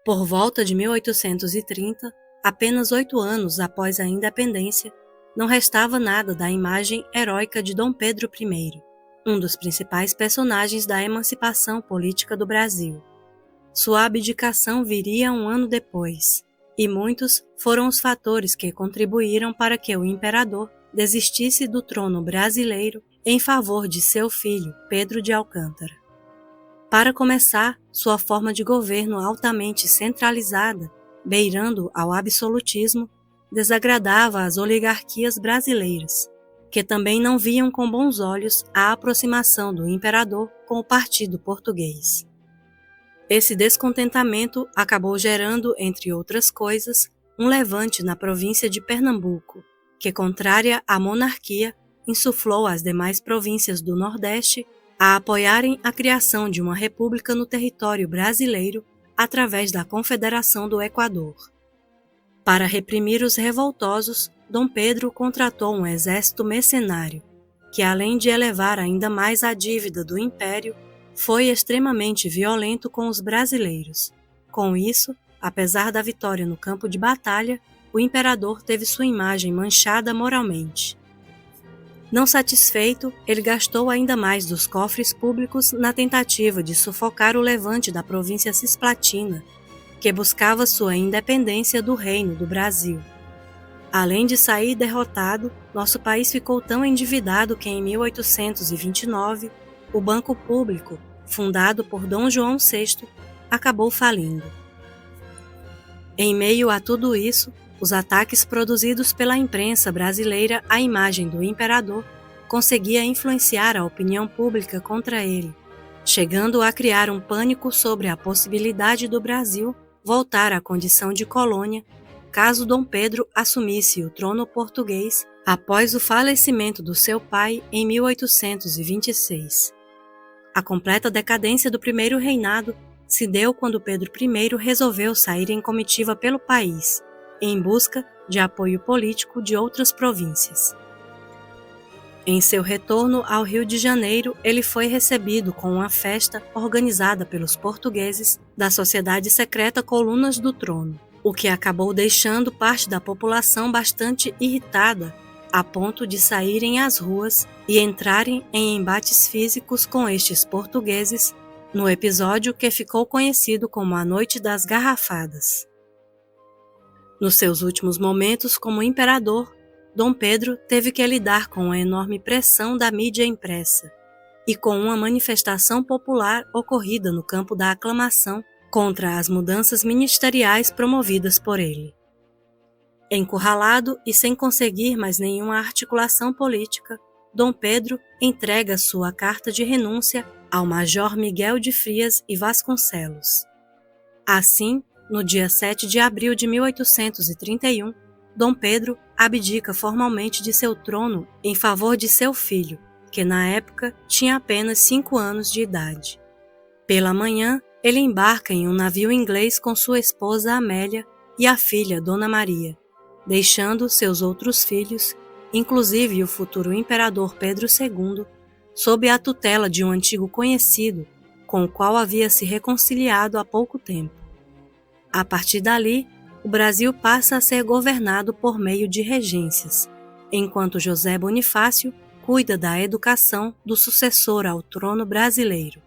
Por volta de 1830, apenas 8 anos após a independência, não restava nada da imagem heróica de Dom Pedro I, um dos principais personagens da emancipação política do Brasil. Sua abdicação viria um ano depois, e muitos foram os fatores que contribuíram para que o imperador desistisse do trono brasileiro em favor de seu filho, Pedro de Alcântara. Para começar, sua forma de governo altamente centralizada, beirando ao absolutismo, desagradava as oligarquias brasileiras, que também não viam com bons olhos a aproximação do imperador com o partido português. Esse descontentamento acabou gerando, entre outras coisas, um levante na província de Pernambuco, que, contrária à monarquia, insuflou as demais províncias do Nordeste a apoiarem a criação de uma república no território brasileiro através da Confederação do Equador. Para reprimir os revoltosos, Dom Pedro contratou um exército mercenário, que, além de elevar ainda mais a dívida do império, foi extremamente violento com os brasileiros. Com isso, apesar da vitória no campo de batalha, o imperador teve sua imagem manchada moralmente. Não satisfeito, ele gastou ainda mais dos cofres públicos na tentativa de sufocar o levante da província cisplatina, que buscava sua independência do Reino do Brasil. Além de sair derrotado, nosso país ficou tão endividado que em 1829, o Banco Público, fundado por Dom João VI, acabou falindo. Em meio a tudo isso, os ataques produzidos pela imprensa brasileira à imagem do imperador conseguia influenciar a opinião pública contra ele, chegando a criar um pânico sobre a possibilidade do Brasil voltar à condição de colônia caso Dom Pedro assumisse o trono português após o falecimento do seu pai em 1826. A completa decadência do primeiro reinado se deu quando Pedro I resolveu sair em comitiva pelo país, em busca de apoio político de outras províncias. Em seu retorno ao Rio de Janeiro, ele foi recebido com uma festa organizada pelos portugueses da Sociedade Secreta Colunas do Trono, o que acabou deixando parte da população bastante irritada, a ponto de saírem às ruas e entrarem em embates físicos com estes portugueses, no episódio que ficou conhecido como a Noite das Garrafadas. Nos seus últimos momentos como imperador, Dom Pedro teve que lidar com a enorme pressão da mídia impressa e com uma manifestação popular ocorrida no campo da aclamação contra as mudanças ministeriais promovidas por ele. Encurralado e sem conseguir mais nenhuma articulação política, Dom Pedro entrega sua carta de renúncia ao Major Miguel de Frias e Vasconcelos. Assim, no dia 7 de abril de 1831, Dom Pedro abdica formalmente de seu trono em favor de seu filho, que na época tinha apenas 5 anos de idade. Pela manhã, ele embarca em um navio inglês com sua esposa Amélia e a filha Dona Maria, deixando seus outros filhos, inclusive o futuro imperador Pedro II, sob a tutela de um antigo conhecido com o qual havia se reconciliado há pouco tempo. A partir dali, o Brasil passa a ser governado por meio de regências, enquanto José Bonifácio cuida da educação do sucessor ao trono brasileiro.